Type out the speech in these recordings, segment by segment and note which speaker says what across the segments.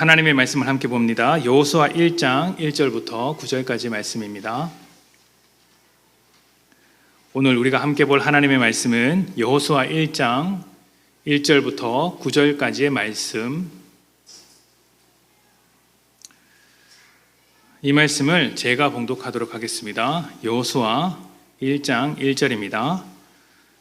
Speaker 1: 하나님의 말씀을 함께 봅니다. 여호수아 1장 1절부터 9절까지 말씀입니다. 오늘 우리가 함께 볼 하나님의 말씀은 여호수아 1장 1절부터 9절까지의 말씀. 이 말씀을 제가 봉독하도록 하겠습니다. 여호수아 1장 1절입니다.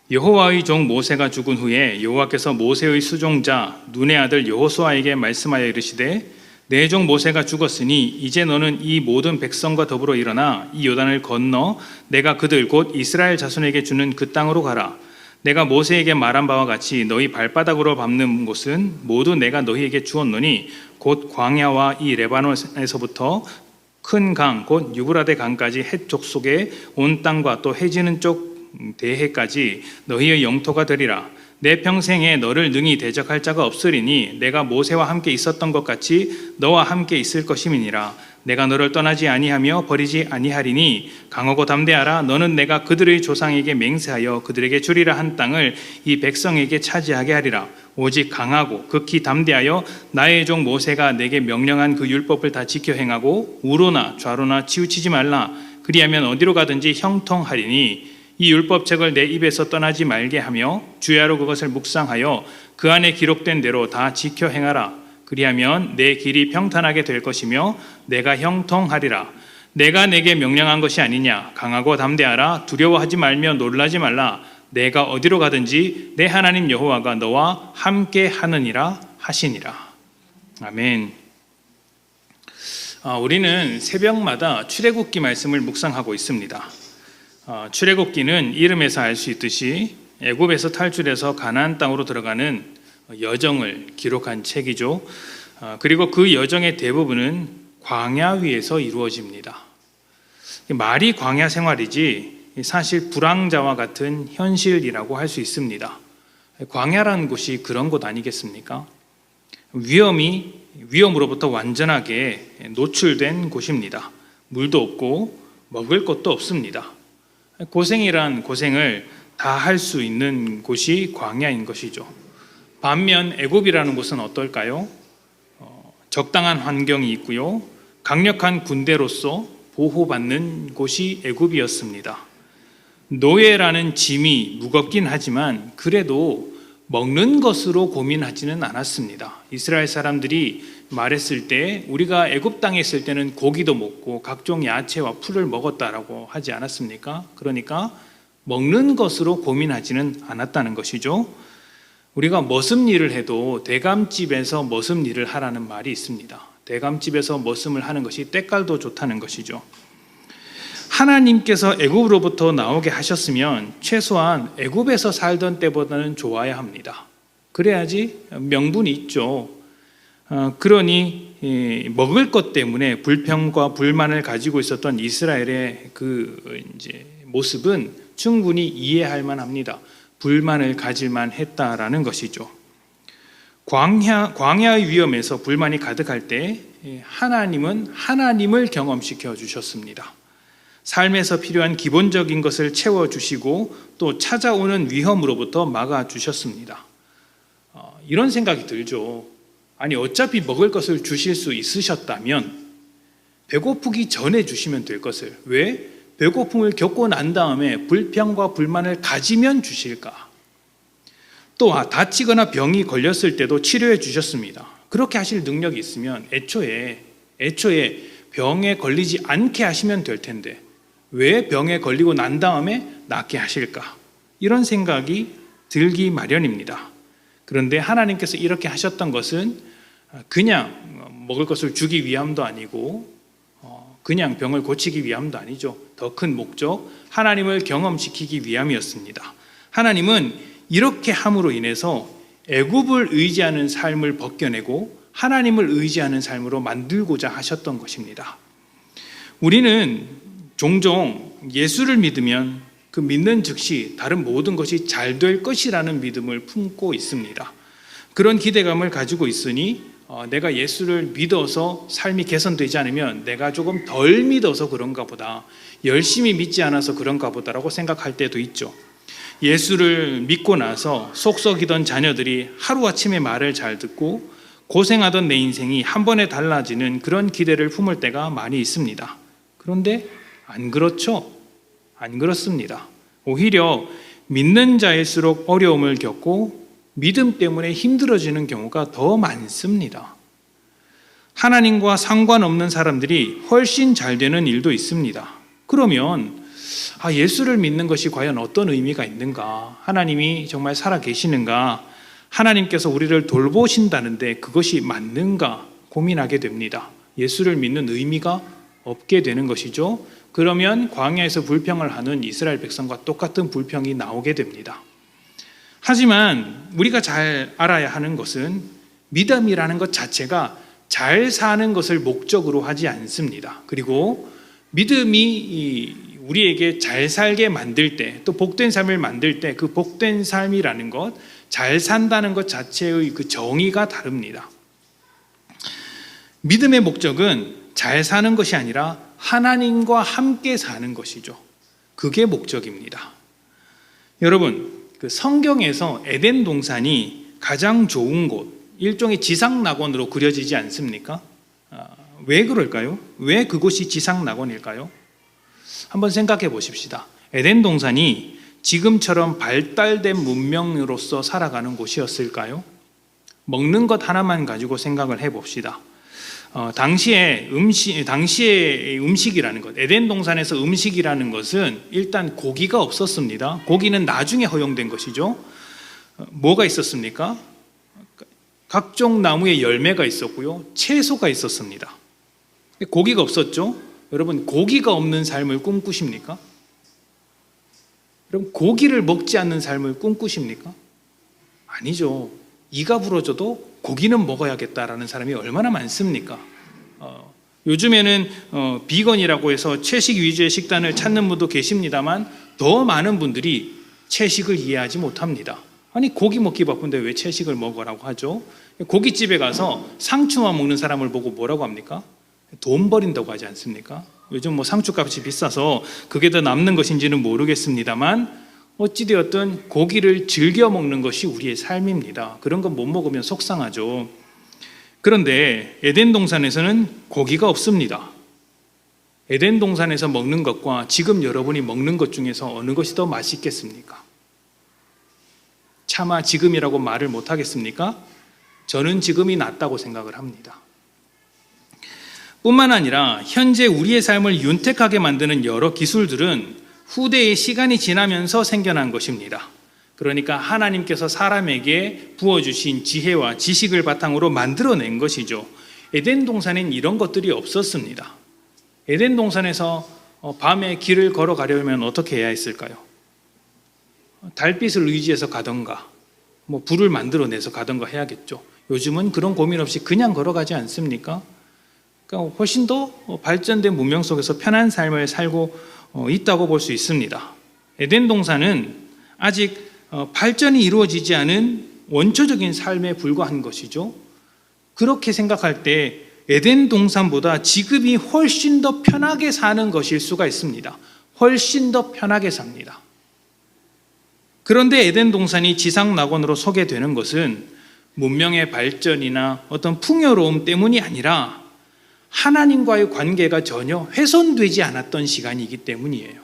Speaker 1: 여호와의 종 모세가 죽은 후에 여호와께서 모세의 수종자 눈의 아들 여호수아에게 말씀하여 이르시되 내 종 모세가 죽었으니 이제 너는 이 모든 백성과 더불어 일어나 이 요단을 건너 내가 그들 곧 이스라엘 자손에게 주는 그 땅으로 가라. 내가 모세에게 말한 바와 같이 너희 발바닥으로 밟는 곳은 모두 내가 너희에게 주었노니 곧 광야와 이 레바논에서부터 큰 강 곧 유브라데 강까지 헷 족속에 온 땅과 또 해지는 쪽 대해까지 너희의 영토가 되리라. 내 평생에 너를 능히 대적할 자가 없으리니 내가 모세와 함께 있었던 것 같이 너와 함께 있을 것임이니라. 내가 너를 떠나지 아니하며 버리지 아니하리니 강하고 담대하라. 너는 내가 그들의 조상에게 맹세하여 그들에게 주리라 한 땅을 이 백성에게 차지하게 하리라. 오직 강하고 극히 담대하여 나의 종 모세가 내게 명령한 그 율법을 다 지켜 행하고 우로나 좌로나 치우치지 말라. 그리하면 어디로 가든지 형통하리니 이 율법책을 내 입에서 떠나지 말게 하며 주야로 그것을 묵상하여 그 안에 기록된 대로 다 지켜 행하라. 그리하면 내 길이 평탄하게 될 것이며 내가 형통하리라. 내가 내게 명령한 것이 아니냐. 강하고 담대하라. 두려워하지 말며 놀라지 말라. 내가 어디로 가든지 내 하나님 여호와가 너와 함께 하느니라 하시니라. 아멘. 우리는 새벽마다 출애굽기 말씀을 묵상하고 있습니다. 출애굽기는 이름에서 알 수 있듯이 애굽에서 탈출해서 가나안 땅으로 들어가는 여정을 기록한 책이죠. 그리고 그 여정의 대부분은 광야 위에서 이루어집니다. 말이 광야 생활이지 사실 불황자와 같은 현실이라고 할 수 있습니다. 광야라는 곳이 그런 곳 아니겠습니까? 위험으로부터 완전하게 노출된 곳입니다. 물도 없고 먹을 것도 없습니다. 고생이란 고생을 다 할 수 있는 곳이 광야인 것이죠. 반면 애굽이라는 곳은 어떨까요? 적당한 환경이 있고요. 강력한 군대로서 보호받는 곳이 애굽이었습니다. 노예라는 짐이 무겁긴 하지만 그래도 먹는 것으로 고민하지는 않았습니다. 이스라엘 사람들이 말했을 때 우리가 애굽 땅에 있을 때는 고기도 먹고 각종 야채와 풀을 먹었다라고 하지 않았습니까? 그러니까 먹는 것으로 고민하지는 않았다는 것이죠. 우리가 머슴 일을 해도 대감집에서 머슴 일을 하라는 말이 있습니다. 대감집에서 머슴을 하는 것이 때깔도 좋다는 것이죠. 하나님께서 애굽으로부터 나오게 하셨으면 최소한 애굽에서 살던 때보다는 좋아야 합니다. 그래야지 명분이 있죠. 그러니 먹을 것 때문에 불평과 불만을 가지고 있었던 이스라엘의 그 모습은 충분히 이해할 만합니다. 불만을 가질만 했다라는 것이죠. 광야의 위험에서 불만이 가득할 때 하나님은 하나님을 경험시켜 주셨습니다. 삶에서 필요한 기본적인 것을 채워주시고 또 찾아오는 위험으로부터 막아주셨습니다. 이런 생각이 들죠. 아니 어차피 먹을 것을 주실 수 있으셨다면 배고프기 전에 주시면 될 것을 왜 배고픔을 겪고 난 다음에 불평과 불만을 가지면 주실까? 또 다치거나 병이 걸렸을 때도 치료해 주셨습니다. 그렇게 하실 능력이 있으면 애초에 병에 걸리지 않게 하시면 될 텐데 왜 병에 걸리고 난 다음에 낫게 하실까? 이런 생각이 들기 마련입니다. 그런데 하나님께서 이렇게 하셨던 것은 그냥 먹을 것을 주기 위함도 아니고 그냥 병을 고치기 위함도 아니죠. 더 큰 목적, 하나님을 경험시키기 위함이었습니다. 하나님은 이렇게 함으로 인해서 애굽을 의지하는 삶을 벗겨내고 하나님을 의지하는 삶으로 만들고자 하셨던 것입니다. 우리는 종종 예수를 믿으면 그 믿는 즉시 다른 모든 것이 잘 될 것이라는 믿음을 품고 있습니다. 그런 기대감을 가지고 있으니 내가 예수를 믿어서 삶이 개선되지 않으면 내가 조금 덜 믿어서 그런가 보다, 열심히 믿지 않아서 그런가 보다라고 생각할 때도 있죠. 예수를 믿고 나서 속 썩이던 자녀들이 하루아침에 말을 잘 듣고 고생하던 내 인생이 한 번에 달라지는 그런 기대를 품을 때가 많이 있습니다. 그런데 안 그렇죠? 안 그렇습니다. 오히려 믿는 자일수록 어려움을 겪고 믿음 때문에 힘들어지는 경우가 더 많습니다. 하나님과 상관없는 사람들이 훨씬 잘 되는 일도 있습니다. 그러면 예수를 믿는 것이 과연 어떤 의미가 있는가? 하나님이 정말 살아계시는가? 하나님께서 우리를 돌보신다는데 그것이 맞는가? 고민하게 됩니다. 예수를 믿는 의미가 없게 되는 것이죠. 그러면 광야에서 불평을 하는 이스라엘 백성과 똑같은 불평이 나오게 됩니다. 하지만 우리가 잘 알아야 하는 것은 믿음이라는 것 자체가 잘 사는 것을 목적으로 하지 않습니다. 그리고 믿음이 우리에게 잘 살게 만들 때, 또 복된 삶을 만들 때 그 복된 삶이라는 것, 잘 산다는 것 자체의 그 정의가 다릅니다. 믿음의 목적은 잘 사는 것이 아니라 하나님과 함께 사는 것이죠. 그게 목적입니다. 여러분, 그 성경에서 에덴 동산이 가장 좋은 곳, 일종의 지상낙원으로 그려지지 않습니까? 왜 그럴까요? 왜 그곳이 지상낙원일까요? 한번 생각해 보십시다. 에덴 동산이 지금처럼 발달된 문명으로서 살아가는 곳이었을까요? 먹는 것 하나만 가지고 생각을 해봅시다. 당시의 음식이라는 것, 에덴 동산에서 음식이라는 것은 일단 고기가 없었습니다. 고기는 나중에 허용된 것이죠. 뭐가 있었습니까? 각종 나무의 열매가 있었고요, 채소가 있었습니다. 고기가 없었죠. 여러분, 고기가 없는 삶을 꿈꾸십니까? 여러분, 고기를 먹지 않는 삶을 꿈꾸십니까? 아니죠. 이가 부러져도 고기는 먹어야겠다라는 사람이 얼마나 많습니까? 요즘에는 비건이라고 해서 채식 위주의 식단을 찾는 분도 계십니다만 더 많은 분들이 채식을 이해하지 못합니다. 아니, 고기 먹기 바쁜데 왜 채식을 먹으라고 하죠? 고깃집에 가서 상추만 먹는 사람을 보고 뭐라고 합니까? 돈 버린다고 하지 않습니까? 요즘 상추값이 비싸서 그게 더 남는 것인지는 모르겠습니다만 어찌되었든 고기를 즐겨 먹는 것이 우리의 삶입니다. 그런 건 못 먹으면 속상하죠. 그런데 에덴 동산에서는 고기가 없습니다. 에덴 동산에서 먹는 것과 지금 여러분이 먹는 것 중에서 어느 것이 더 맛있겠습니까? 차마 지금이라고 말을 못 하겠습니까? 저는 지금이 낫다고 생각을 합니다. 뿐만 아니라 현재 우리의 삶을 윤택하게 만드는 여러 기술들은 후대의 시간이 지나면서 생겨난 것입니다. 그러니까 하나님께서 사람에게 부어주신 지혜와 지식을 바탕으로 만들어낸 것이죠. 에덴 동산엔 이런 것들이 없었습니다. 에덴 동산에서 밤에 길을 걸어가려면 어떻게 해야 했을까요? 달빛을 의지해서 가던가 불을 만들어내서 가던가 해야겠죠. 요즘은 그런 고민 없이 그냥 걸어가지 않습니까? 그러니까 훨씬 더 발전된 문명 속에서 편한 삶을 살고 있다고 볼 수 있습니다. 에덴 동산은 아직 발전이 이루어지지 않은 원초적인 삶에 불과한 것이죠. 그렇게 생각할 때 에덴 동산보다 지금이 훨씬 더 편하게 사는 것일 수가 있습니다. 훨씬 더 편하게 삽니다. 그런데 에덴 동산이 지상낙원으로 서게 되는 것은 문명의 발전이나 어떤 풍요로움 때문이 아니라 하나님과의 관계가 전혀 훼손되지 않았던 시간이기 때문이에요.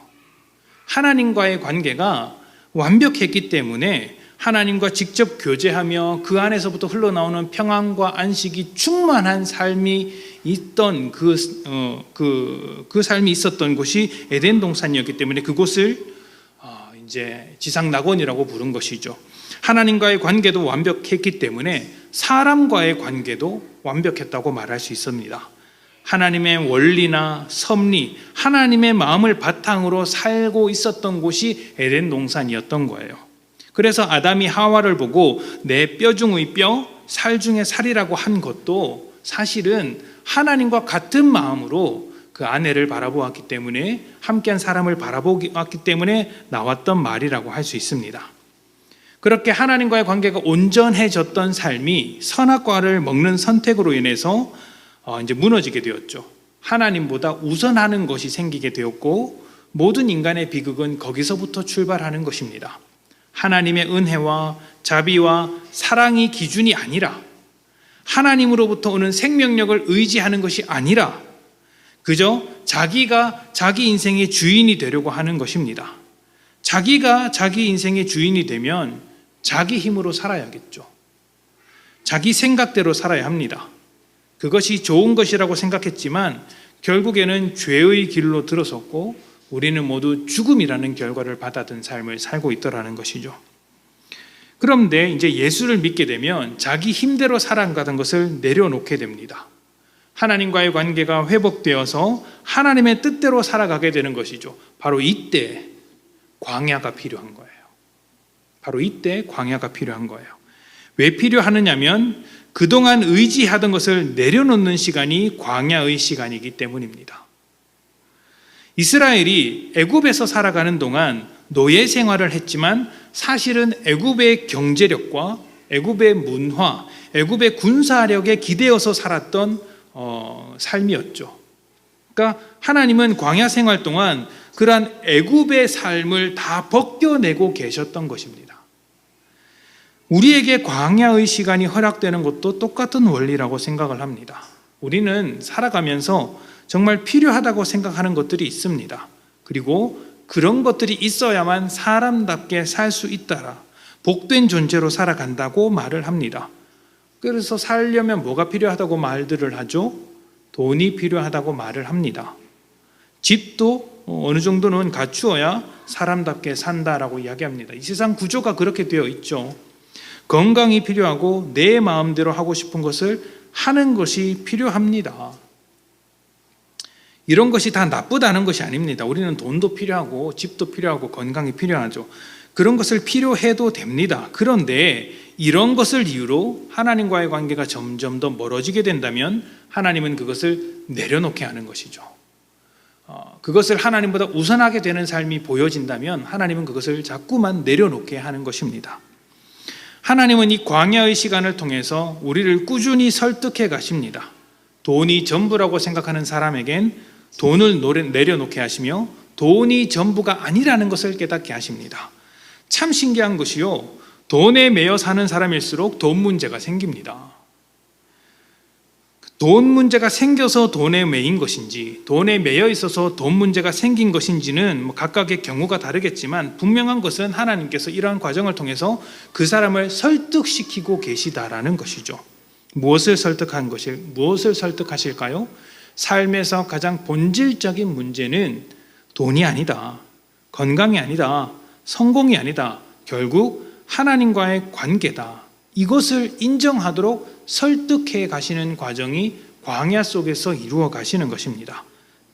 Speaker 1: 하나님과의 관계가 완벽했기 때문에 하나님과 직접 교제하며 그 안에서부터 흘러나오는 평안과 안식이 충만한 삶이 있던 그 삶이 있었던 곳이 에덴 동산이었기 때문에 그곳을 이제 지상낙원이라고 부른 것이죠. 하나님과의 관계도 완벽했기 때문에 사람과의 관계도 완벽했다고 말할 수 있습니다. 하나님의 원리나 섭리, 하나님의 마음을 바탕으로 살고 있었던 곳이 에덴 동산이었던 거예요. 그래서 아담이 하와를 보고 내 뼈 중의 뼈, 살 중의 살이라고 한 것도 사실은 하나님과 같은 마음으로 그 아내를 바라보았기 때문에, 함께한 사람을 바라보았기 때문에 나왔던 말이라고 할 수 있습니다. 그렇게 하나님과의 관계가 온전해졌던 삶이 선악과를 먹는 선택으로 인해서 이제 무너지게 되었죠. 하나님보다 우선하는 것이 생기게 되었고 모든 인간의 비극은 거기서부터 출발하는 것입니다. 하나님의 은혜와 자비와 사랑이 기준이 아니라 하나님으로부터 오는 생명력을 의지하는 것이 아니라 그저 자기가 자기 인생의 주인이 되려고 하는 것입니다. 자기가 자기 인생의 주인이 되면 자기 힘으로 살아야겠죠. 자기 생각대로 살아야 합니다. 그것이 좋은 것이라고 생각했지만 결국에는 죄의 길로 들어섰고 우리는 모두 죽음이라는 결과를 받아든 삶을 살고 있더라는 것이죠. 그런데 이제 예수를 믿게 되면 자기 힘대로 살아가던 것을 내려놓게 됩니다. 하나님과의 관계가 회복되어서 하나님의 뜻대로 살아가게 되는 것이죠. 바로 이때 광야가 필요한 거예요. 바로 이때 광야가 필요한 거예요. 왜 필요하느냐면 그동안 의지하던 것을 내려놓는 시간이 광야의 시간이기 때문입니다. 이스라엘이 애굽에서 살아가는 동안 노예 생활을 했지만 사실은 애굽의 경제력과 애굽의 문화, 애굽의 군사력에 기대어서 살았던 삶이었죠. 그러니까 하나님은 광야 생활 동안 그러한 애굽의 삶을 다 벗겨내고 계셨던 것입니다. 우리에게 광야의 시간이 허락되는 것도 똑같은 원리라고 생각을 합니다. 우리는 살아가면서 정말 필요하다고 생각하는 것들이 있습니다. 그리고 그런 것들이 있어야만 사람답게 살 수 있다라 복된 존재로 살아간다고 말을 합니다. 그래서 살려면 뭐가 필요하다고 말들을 하죠? 돈이 필요하다고 말을 합니다. 집도 어느 정도는 갖추어야 사람답게 산다라고 이야기합니다. 이 세상 구조가 그렇게 되어 있죠. 건강이 필요하고 내 마음대로 하고 싶은 것을 하는 것이 필요합니다. 이런 것이 다 나쁘다는 것이 아닙니다. 우리는 돈도 필요하고 집도 필요하고 건강이 필요하죠. 그런 것을 필요해도 됩니다. 그런데 이런 것을 이유로 하나님과의 관계가 점점 더 멀어지게 된다면 하나님은 그것을 내려놓게 하는 것이죠. 그것을 하나님보다 우선하게 되는 삶이 보여진다면 하나님은 그것을 자꾸만 내려놓게 하는 것입니다. 하나님은 이 광야의 시간을 통해서 우리를 꾸준히 설득해 가십니다. 돈이 전부라고 생각하는 사람에겐 돈을 내려놓게 하시며 돈이 전부가 아니라는 것을 깨닫게 하십니다. 참 신기한 것이요, 돈에 매여 사는 사람일수록 돈 문제가 생깁니다. 돈 문제가 생겨서 돈에 매인 것인지 돈에 매여 있어서 돈 문제가 생긴 것인지는 각각의 경우가 다르겠지만 분명한 것은 하나님께서 이러한 과정을 통해서 그 사람을 설득시키고 계시다라는 것이죠. 무엇을 설득하실까요? 삶에서 가장 본질적인 문제는 돈이 아니다, 건강이 아니다, 성공이 아니다, 결국 하나님과의 관계다. 이것을 인정하도록 설득해 가시는 과정이 광야 속에서 이루어 가시는 것입니다.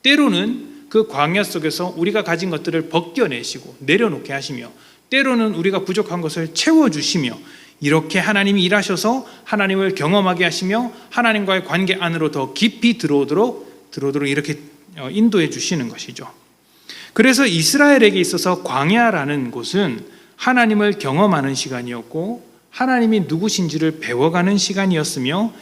Speaker 1: 때로는 그 광야 속에서 우리가 가진 것들을 벗겨내시고 내려놓게 하시며 때로는 우리가 부족한 것을 채워주시며 이렇게 하나님이 일하셔서 하나님을 경험하게 하시며 하나님과의 관계 안으로 더 깊이 들어오도록 이렇게 인도해 주시는 것이죠. 그래서 이스라엘에게 있어서 광야라는 곳은 하나님을 경험하는 시간이었고 하나님이 누구신지를 배워가는 시간이었으며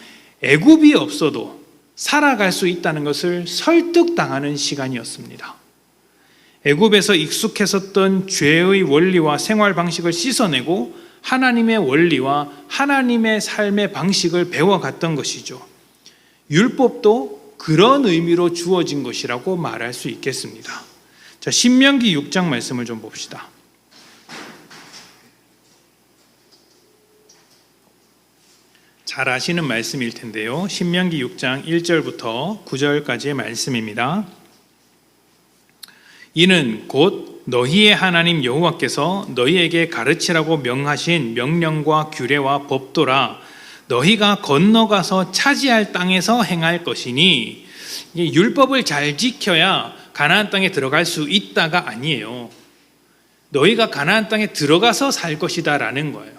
Speaker 1: 애굽이 없어도 살아갈 수 있다는 것을 설득당하는 시간이었습니다. 애굽에서 익숙했었던 죄의 원리와 생활 방식을 씻어내고 하나님의 원리와 하나님의 삶의 방식을 배워갔던 것이죠. 율법도 그런 의미로 주어진 것이라고 말할 수 있겠습니다. 자, 신명기 6장 말씀을 좀 봅시다. 잘 아시는 말씀일 텐데요. 신명기 6장 1절부터 9절까지의 말씀입니다. 이는 곧 너희의 하나님 여호와께서 너희에게 가르치라고 명하신 명령과 규례와 법도라. 너희가 건너가서 차지할 땅에서 행할 것이니, 율법을 잘 지켜야 가나안 땅에 들어갈 수 있다가 아니에요. 너희가 가나안 땅에 들어가서 살 것이다라는 거예요.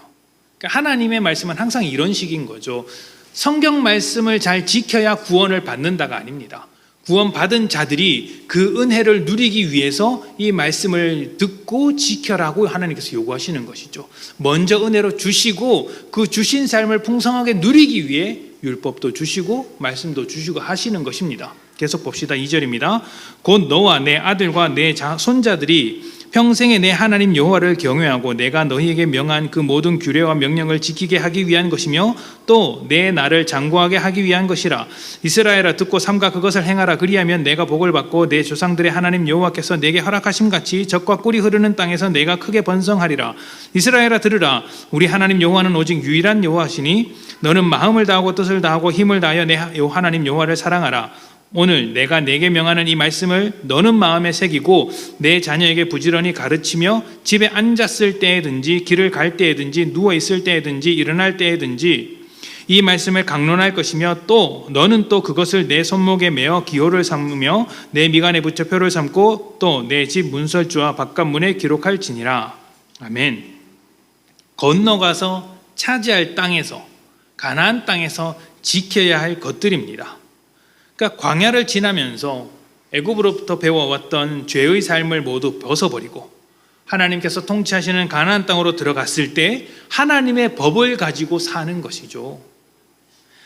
Speaker 1: 그러니까 하나님의 말씀은 항상 이런 식인 거죠. 성경 말씀을 잘 지켜야 구원을 받는다가 아닙니다. 구원받은 자들이 그 은혜를 누리기 위해서 이 말씀을 듣고 지켜라고 하나님께서 요구하시는 것이죠. 먼저 은혜로 주시고 그 주신 삶을 풍성하게 누리기 위해 율법도 주시고 말씀도 주시고 하시는 것입니다. 계속 봅시다. 2절입니다. 곧 너와 내 아들과 내 손자들이 평생에 내 하나님 여호와를 경외하고 내가 너희에게 명한 그 모든 규례와 명령을 지키게 하기 위한 것이며 또 내 나를 장구하게 하기 위한 것이라. 이스라엘아 듣고 삼가 그것을 행하라. 그리하면 내가 복을 받고 내 조상들의 하나님 여호와께서 내게 허락하심 같이 젖과 꿀이 흐르는 땅에서 내가 크게 번성하리라. 이스라엘아 들으라. 우리 하나님 여호와는 오직 유일한 여호와시니 너는 마음을 다하고 뜻을 다하고 힘을 다하여 내 하나님 여호와를 사랑하라. 오늘 내가 내게 명하는 이 말씀을 너는 마음에 새기고 내 자녀에게 부지런히 가르치며 집에 앉았을 때에든지 길을 갈 때에든지 누워 있을 때에든지 일어날 때에든지 이 말씀을 강론할 것이며 또 너는 또 그것을 내 손목에 메어 기호를 삼으며 내 미간에 붙여 표를 삼고 또 내 집 문설주와 바깥문에 기록할지니라. 아멘. 건너가서 차지할 땅에서, 가나안 땅에서 지켜야 할 것들입니다. 그러니까 광야를 지나면서 애굽으로부터 배워왔던 죄의 삶을 모두 벗어버리고 하나님께서 통치하시는 가나안 땅으로 들어갔을 때 하나님의 법을 가지고 사는 것이죠.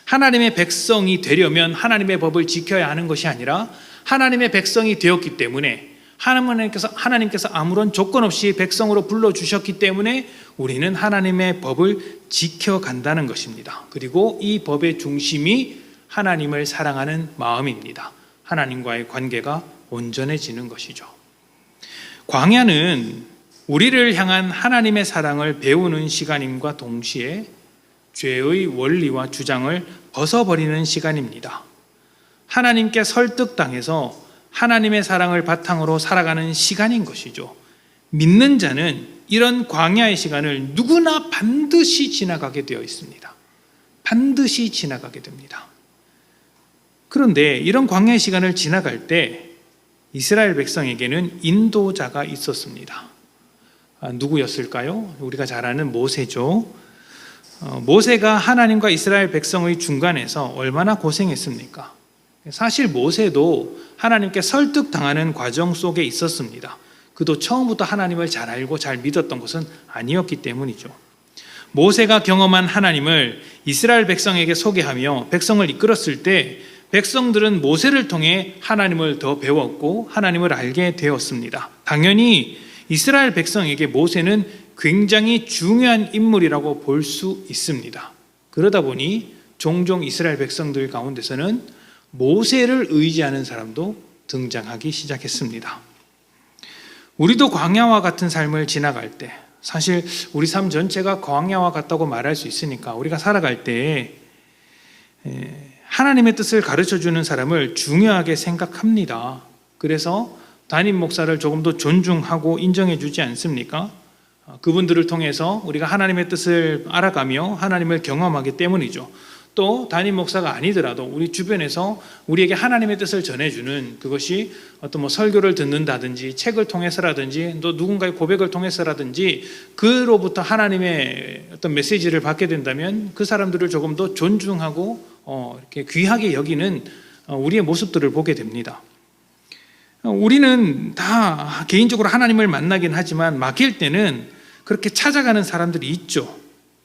Speaker 1: 하나님의 백성이 되려면 하나님의 법을 지켜야 하는 것이 아니라 하나님의 백성이 되었기 때문에 하나님께서 아무런 조건 없이 백성으로 불러주셨기 때문에 우리는 하나님의 법을 지켜간다는 것입니다. 그리고 이 법의 중심이 하나님을 사랑하는 마음입니다. 하나님과의 관계가 온전해지는 것이죠. 광야는 우리를 향한 하나님의 사랑을 배우는 시간임과 동시에 죄의 원리와 주장을 벗어버리는 시간입니다. 하나님께 설득당해서 하나님의 사랑을 바탕으로 살아가는 시간인 것이죠. 믿는 자는 이런 광야의 시간을 누구나 반드시 지나가게 되어 있습니다. 반드시 지나가게 됩니다. 그런데 이런 광야의 시간을 지나갈 때 이스라엘 백성에게는 인도자가 있었습니다. 누구였을까요? 우리가 잘 아는 모세죠. 모세가 하나님과 이스라엘 백성의 중간에서 얼마나 고생했습니까? 사실 모세도 하나님께 설득당하는 과정 속에 있었습니다. 그도 처음부터 하나님을 잘 알고 잘 믿었던 것은 아니었기 때문이죠. 모세가 경험한 하나님을 이스라엘 백성에게 소개하며 백성을 이끌었을 때 백성들은 모세를 통해 하나님을 더 배웠고 하나님을 알게 되었습니다. 당연히 이스라엘 백성에게 모세는 굉장히 중요한 인물이라고 볼 수 있습니다. 그러다 보니 종종 이스라엘 백성들 가운데서는 모세를 의지하는 사람도 등장하기 시작했습니다. 우리도 광야와 같은 삶을 지나갈 때, 사실 우리 삶 전체가 광야와 같다고 말할 수 있으니까 우리가 살아갈 때 하나님의 뜻을 가르쳐주는 사람을 중요하게 생각합니다. 그래서 담임 목사를 조금 더 존중하고 인정해 주지 않습니까? 그분들을 통해서 우리가 하나님의 뜻을 알아가며 하나님을 경험하기 때문이죠. 또 담임 목사가 아니더라도 우리 주변에서 우리에게 하나님의 뜻을 전해주는, 그것이 어떤 설교를 듣는다든지 책을 통해서라든지 또 누군가의 고백을 통해서라든지 그로부터 하나님의 어떤 메시지를 받게 된다면 그 사람들을 조금 더 존중하고 이렇게 귀하게 여기는 우리의 모습들을 보게 됩니다. 우리는 다 개인적으로 하나님을 만나긴 하지만 막힐 때는 그렇게 찾아가는 사람들이 있죠.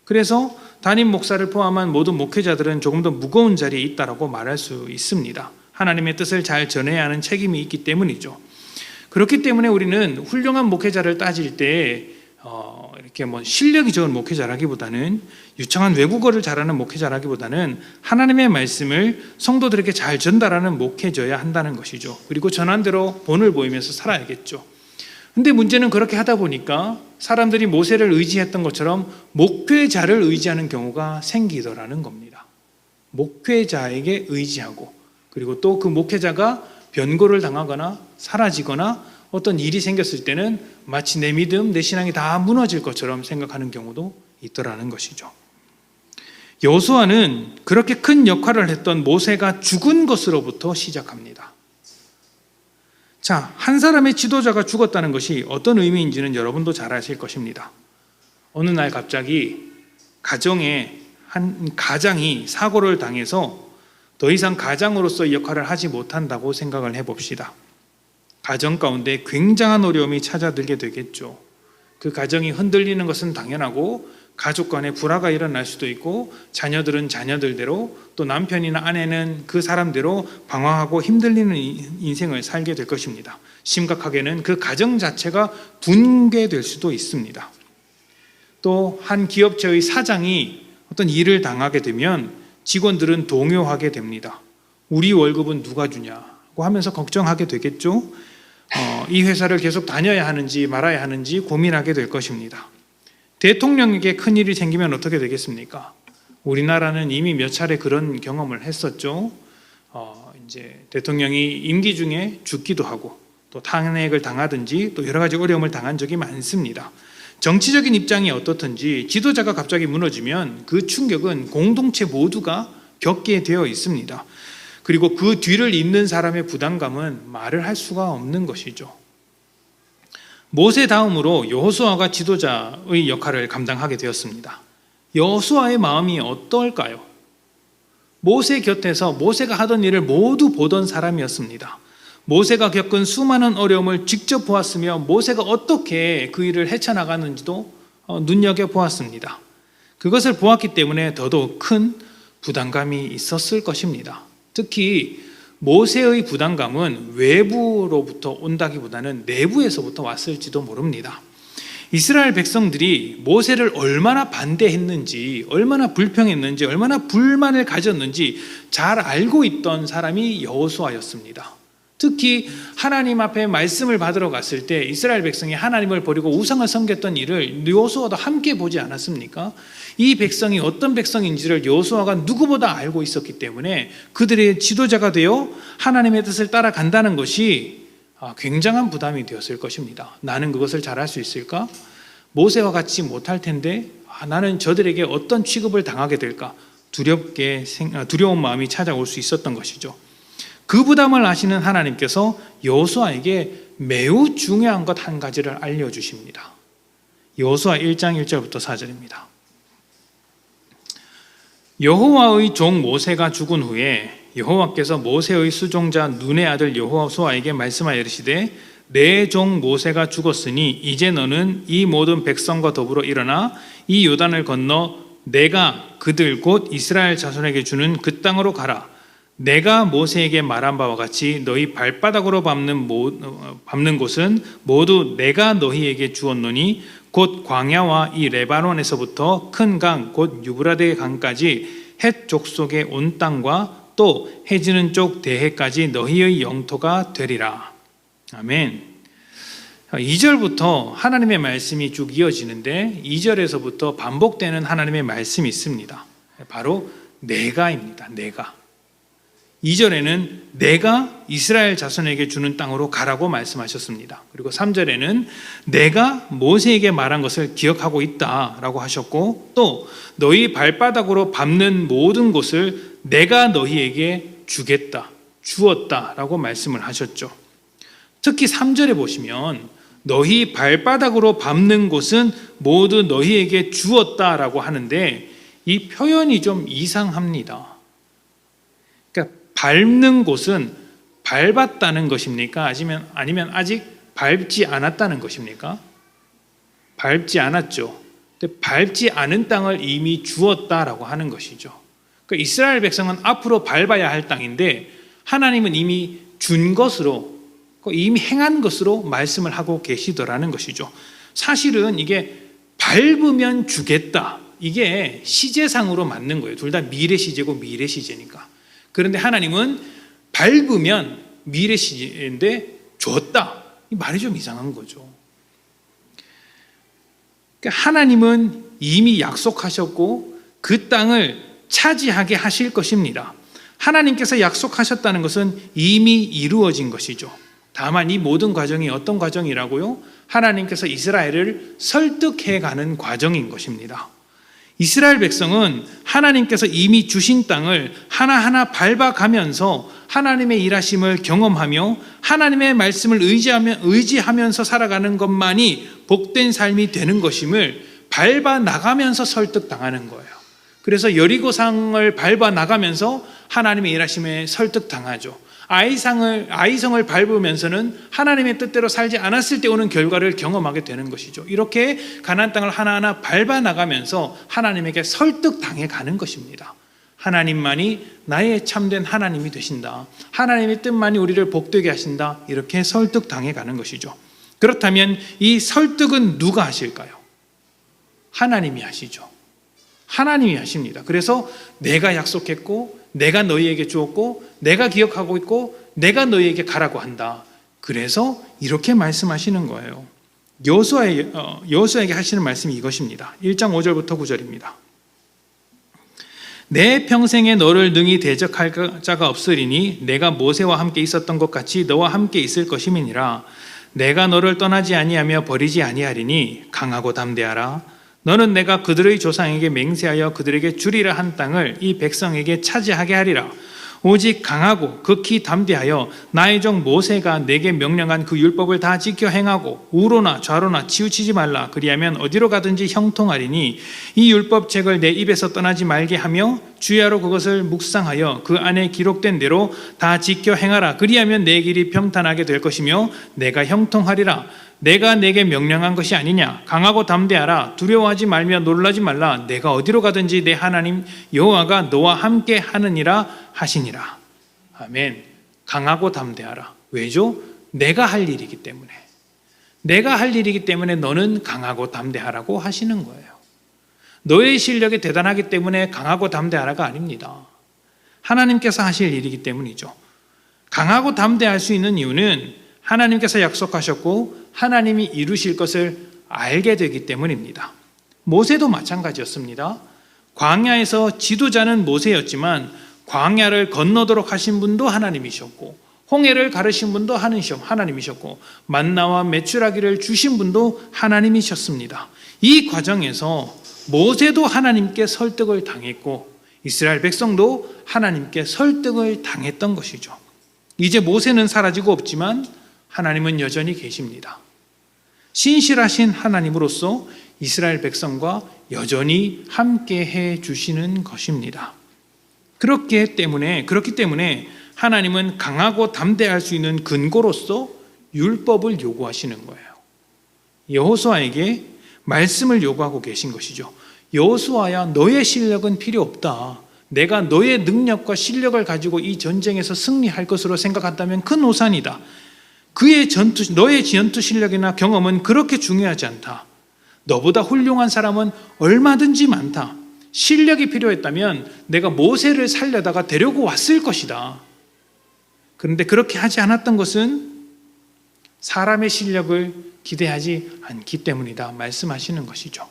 Speaker 1: 그래서 담임 목사를 포함한 모든 목회자들은 조금 더 무거운 자리에 있다라고 말할 수 있습니다. 하나님의 뜻을 잘 전해야 하는 책임이 있기 때문이죠. 그렇기 때문에 우리는 훌륭한 목회자를 따질 때 이렇게 실력이 좋은 목회자라기보다는, 유창한 외국어를 잘하는 목회자라기보다는 하나님의 말씀을 성도들에게 잘 전달하는 목회자여야 한다는 것이죠. 그리고 전한대로 본을 보이면서 살아야겠죠. 근데 문제는 그렇게 하다 보니까 사람들이 모세를 의지했던 것처럼 목회자를 의지하는 경우가 생기더라는 겁니다. 목회자에게 의지하고, 그리고 또 그 목회자가 변고를 당하거나 사라지거나 어떤 일이 생겼을 때는 마치 내 믿음, 내 신앙이 다 무너질 것처럼 생각하는 경우도 있더라는 것이죠. 여호수아는 그렇게 큰 역할을 했던 모세가 죽은 것으로부터 시작합니다. 자, 한 사람의 지도자가 죽었다는 것이 어떤 의미인지는 여러분도 잘 아실 것입니다. 어느 날 갑자기 가정에 한 가장이 사고를 당해서 더 이상 가장으로서의 역할을 하지 못한다고 생각을 해봅시다. 가정 가운데 굉장한 어려움이 찾아들게 되겠죠. 그 가정이 흔들리는 것은 당연하고 가족 간에 불화가 일어날 수도 있고 자녀들은 자녀들대로 또 남편이나 아내는 그 사람대로 방황하고 힘들리는 인생을 살게 될 것입니다. 심각하게는 그 가정 자체가 붕괴될 수도 있습니다. 또 한 기업체의 사장이 어떤 일을 당하게 되면 직원들은 동요하게 됩니다. 우리 월급은 누가 주냐고 하면서 걱정하게 되겠죠. 이 회사를 계속 다녀야 하는지 말아야 하는지 고민하게 될 것입니다. 대통령에게 큰일이 생기면 어떻게 되겠습니까? 우리나라는 이미 몇 차례 그런 경험을 했었죠. 이제 대통령이 임기 중에 죽기도 하고 또 탄핵을 당하든지 또 여러 가지 어려움을 당한 적이 많습니다. 정치적인 입장이 어떻든지 지도자가 갑자기 무너지면 그 충격은 공동체 모두가 겪게 되어 있습니다. 그리고 그 뒤를 잇는 사람의 부담감은 말을 할 수가 없는 것이죠. 모세 다음으로 여호수아가 지도자의 역할을 감당하게 되었습니다. 여호수아의 마음이 어떨까요? 모세 곁에서 모세가 하던 일을 모두 보던 사람이었습니다. 모세가 겪은 수많은 어려움을 직접 보았으며 모세가 어떻게 그 일을 헤쳐나가는지도 눈여겨보았습니다. 그것을 보았기 때문에 더더욱 큰 부담감이 있었을 것입니다. 특히 모세의 부담감은 외부로부터 온다기보다는 내부에서부터 왔을지도 모릅니다. 이스라엘 백성들이 모세를 얼마나 반대했는지, 얼마나 불평했는지, 얼마나 불만을 가졌는지 잘 알고 있던 사람이 여호수아였습니다. 특히 하나님 앞에 말씀을 받으러 갔을 때 이스라엘 백성이 하나님을 버리고 우상을 섬겼던 일을 여호수아도 함께 보지 않았습니까? 이 백성이 어떤 백성인지를 여호수아가 누구보다 알고 있었기 때문에 그들의 지도자가 되어 하나님의 뜻을 따라간다는 것이 굉장한 부담이 되었을 것입니다. 나는 그것을 잘할 수 있을까? 모세와 같이 못할 텐데 나는 저들에게 어떤 취급을 당하게 될까? 두려운 마음이 찾아올 수 있었던 것이죠. 그 부담을 아시는 하나님께서 여호수아에게 매우 중요한 것 한 가지를 알려주십니다. 여호수아 1장 1절부터 4절입니다. 여호와의 종 모세가 죽은 후에 여호와께서 모세의 수종자 눈의 아들 여호수아에게 말씀하여 이르시되 내 종 모세가 죽었으니 이제 너는 이 모든 백성과 더불어 일어나 이 요단을 건너 내가 그들 곧 이스라엘 자손에게 주는 그 땅으로 가라. 내가 모세에게 말한 바와 같이 너희 발바닥으로 밟는 곳은 모두 내가 너희에게 주었노니 곧 광야와 이 레바논에서부터 큰 강 곧 유브라데 강까지 헷 족속의 온 땅과 또 해지는 쪽 대해까지 너희의 영토가 되리라. 아멘. 2절부터 하나님의 말씀이 쭉 이어지는데 2절에서부터 반복되는 하나님의 말씀이 있습니다. 바로 내가입니다. 내가. 2절에는 내가 이스라엘 자손에게 주는 땅으로 가라고 말씀하셨습니다. 그리고 3절에는 내가 모세에게 말한 것을 기억하고 있다라고 하셨고 또 너희 발바닥으로 밟는 모든 곳을 내가 너희에게 주었다라고 말씀을 하셨죠. 특히 3절에 보시면 너희 발바닥으로 밟는 곳은 모두 너희에게 주었다라고 하는데 이 표현이 좀 이상합니다. 그러니까 밟는 곳은 밟았다는 것입니까? 아니면 아직 밟지 않았다는 것입니까? 밟지 않았죠. 근데 밟지 않은 땅을 이미 주었다라고 하는 것이죠. 그러니까 이스라엘 백성은 앞으로 밟아야 할 땅인데 하나님은 이미 준 것으로 이미 행한 것으로 말씀을 하고 계시더라는 것이죠. 사실은 이게 밟으면 주겠다. 이게 시제상으로 맞는 거예요. 둘 다 미래 시제고 미래 시제니까. 그런데 하나님은 밟으면 미래 시제인데 줬다. 이 말이 좀 이상한 거죠. 그러니까 하나님은 이미 약속하셨고 그 땅을 차지하게 하실 것입니다. 하나님께서 약속하셨다는 것은 이미 이루어진 것이죠. 다만 이 모든 과정이 어떤 과정이라고요? 하나님께서 이스라엘을 설득해가는 과정인 것입니다. 이스라엘 백성은 하나님께서 이미 주신 땅을 하나하나 밟아가면서 하나님의 일하심을 경험하며 하나님의 말씀을 의지하면서 살아가는 것만이 복된 삶이 되는 것임을 밟아 나가면서 설득당하는 거예요. 그래서 여리고성을 밟아 나가면서 하나님의 일하심에 설득당하죠. 아이성을 밟으면서는 하나님의 뜻대로 살지 않았을 때 오는 결과를 경험하게 되는 것이죠. 이렇게 가나안 땅을 하나하나 밟아 나가면서 하나님에게 설득당해 가는 것입니다. 하나님만이 나의 참된 하나님이 되신다. 하나님의 뜻만이 우리를 복되게 하신다. 이렇게 설득당해 가는 것이죠. 그렇다면 이 설득은 누가 하실까요? 하나님이 하시죠. 하나님이 하십니다. 그래서 내가 약속했고, 내가 너희에게 주었고, 내가 기억하고 있고, 내가 너희에게 가라고 한다. 그래서 이렇게 말씀하시는 거예요. 여호수아에게 하시는 말씀이 이것입니다. 1장 5절부터 9절입니다. 내 평생에 너를 능히 대적할 자가 없으리니 내가 모세와 함께 있었던 것 같이 너와 함께 있을 것임이니라. 내가 너를 떠나지 아니하며 버리지 아니하리니 강하고 담대하라. 너는 내가 그들의 조상에게 맹세하여 그들에게 주리라 한 땅을 이 백성에게 차지하게 하리라. 오직 강하고 극히 담대하여 나의 종 모세가 내게 명령한 그 율법을 다 지켜 행하고 우로나 좌로나 치우치지 말라. 그리하면 어디로 가든지 형통하리니 이 율법책을 내 입에서 떠나지 말게 하며 주야로 그것을 묵상하여 그 안에 기록된 대로 다 지켜 행하라. 그리하면 내 길이 평탄하게 될 것이며 내가 형통하리라. 내가 내게 명령한 것이 아니냐. 강하고 담대하라. 두려워하지 말며 놀라지 말라. 내가 어디로 가든지 내 하나님 여호와가 너와 함께 하느니라 하시니라. 아멘. 강하고 담대하라. 왜죠? 내가 할 일이기 때문에. 내가 할 일이기 때문에 너는 강하고 담대하라고 하시는 거예요. 너의 실력이 대단하기 때문에 강하고 담대하라가 아닙니다. 하나님께서 하실 일이기 때문이죠. 강하고 담대할 수 있는 이유는 하나님께서 약속하셨고 하나님이 이루실 것을 알게 되기 때문입니다. 모세도 마찬가지였습니다. 광야에서 지도자는 모세였지만 광야를 건너도록 하신 분도 하나님이셨고 홍해를 가르신 분도 하나님이셨고 만나와 메추라기를 주신 분도 하나님이셨습니다. 이 과정에서 모세도 하나님께 설득을 당했고 이스라엘 백성도 하나님께 설득을 당했던 것이죠. 이제 모세는 사라지고 없지만 하나님은 여전히 계십니다. 신실하신 하나님으로서 이스라엘 백성과 여전히 함께 해 주시는 것입니다. 그렇기 때문에 하나님은 강하고 담대할 수 있는 근거로서 율법을 요구하시는 거예요. 여호수아에게 말씀을 요구하고 계신 것이죠. 여호수아야, 너의 실력은 필요 없다. 내가 너의 능력과 실력을 가지고 이 전쟁에서 승리할 것으로 생각한다면 큰 오산이다. 너의 전투 실력이나 경험은 그렇게 중요하지 않다. 너보다 훌륭한 사람은 얼마든지 많다. 실력이 필요했다면 내가 모세를 살려다가 데리고 왔을 것이다. 그런데 그렇게 하지 않았던 것은 사람의 실력을 기대하지 않기 때문이다 말씀하시는 것이죠.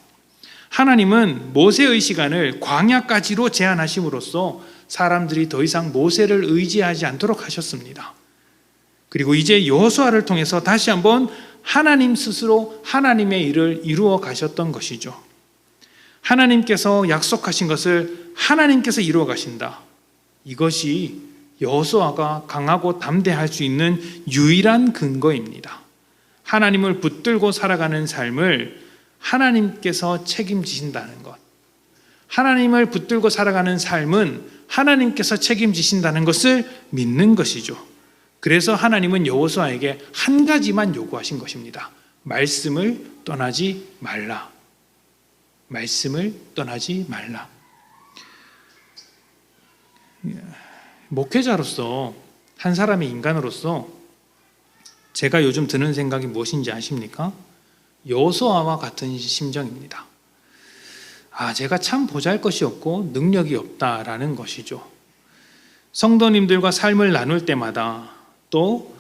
Speaker 1: 하나님은 모세의 시간을 광야까지로 제한하심으로써 사람들이 더 이상 모세를 의지하지 않도록 하셨습니다. 그리고 이제 여호수아를 통해서 다시 한번 하나님 스스로 하나님의 일을 이루어 가셨던 것이죠. 하나님께서 약속하신 것을 하나님께서 이루어 가신다. 이것이 여호수아가 강하고 담대할 수 있는 유일한 근거입니다. 하나님을 붙들고 살아가는 삶을 하나님께서 책임지신다는 것. 하나님을 붙들고 살아가는 삶은 하나님께서 책임지신다는 것을 믿는 것이죠. 그래서 하나님은 여호수아에게 한 가지만 요구하신 것입니다. 말씀을 떠나지 말라. 말씀을 떠나지 말라. 목회자로서, 한 사람의 인간으로서 제가 요즘 드는 생각이 무엇인지 아십니까? 여호수아와 같은 심정입니다. 제가 참 보잘것이 없고 능력이 없다라는 것이죠. 성도님들과 삶을 나눌 때마다 또